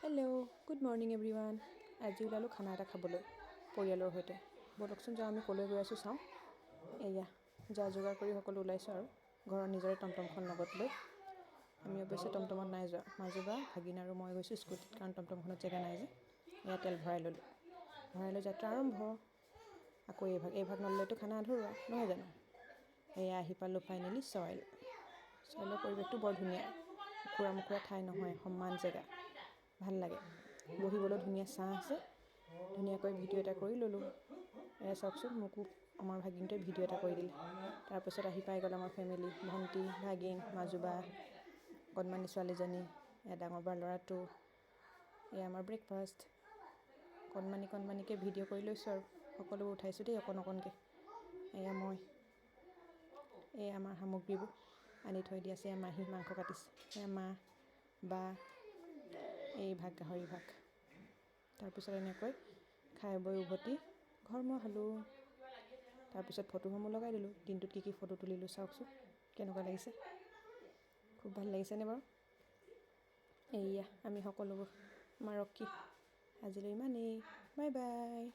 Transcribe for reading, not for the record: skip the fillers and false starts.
Hello' good morning everyone. আজি ওলালোঁ খানা এটা খাবলৈ পৰিয়ালৰ সৈতে। ব'লকচোন যাওঁ, আমি ক'লৈ গৈ আছোঁ চাওঁ। এয়া যা যোগাৰ কৰি সকলো ওলাইছোঁ আৰু ঘৰৰ নিজৰে টমটমখন লগত লৈ। আমি অৱশ্যে টমটমত নাই যোৱা, মাজু বা ভাগিন আৰু মই গৈছোঁ স্কুটিত, কাৰণ টমটমখনত জেগা নাই যে। এয়া তেল ভৰাই ল'লোঁ, ভৰাই লৈ যাত্ৰা আৰম্ভ। আকৌ এইভাগ নল'লেতো খানা আধৰুৱা নহয় জানো। এয়া আহি পালোঁ ফাইনেলি চইল। চইলৰ পৰিৱেশটো বৰ ধুনীয়া, ওখুৰা মোখুৰা ঠাই নহয়, সমান জেগা, ভাল লাগে। বহিবলৈ ধুনীয়া ছাঁ আছে, ধুনীয়াকৈ ভিডিঅ' এটা কৰি ল'লোঁ। এয়া চাওকচোন, মোকো আমাৰ ভাগিনটোৱে ভিডিঅ' এটা কৰি দিলে। তাৰপিছত আহি পাই গ'ল আমাৰ ফেমিলি, ভণ্টি, ভাগিন, মাজু বা, কণমানি ছোৱালীজনী, এয়া ডাঙৰ বাৰ ল'ৰাটো। এয়া আমাৰ ব্ৰেকফাষ্ট। কণমানিকৈ ভিডিঅ' কৰি লৈছোঁ আৰু সকলোবোৰ উঠাইছোঁ দেই অকণ অকণকৈ। এয়া মই, এয়া আমাৰ সামগ্ৰীবোৰ আনি থৈ দি আছে। এয়া মাহী মাংস কাটিছে, এয়া মা, বা, এই ভাগ গাহৰি ভাগ। তাৰপিছত এনেকৈ খাই বৈ উভতি ঘৰমুৱা হ'লোঁ। তাৰপিছত ফটোসমূহ লগাই দিলোঁ, দিনটোত কি ফটো তুলিলোঁ চাওকচোন, কেনেকুৱা লাগিছে। খুব ভাল লাগিছেনে বাৰু। এয়া আমি সকলোবোৰ মাৰক কি আজিলৈ ইমানেই, বাই বাই।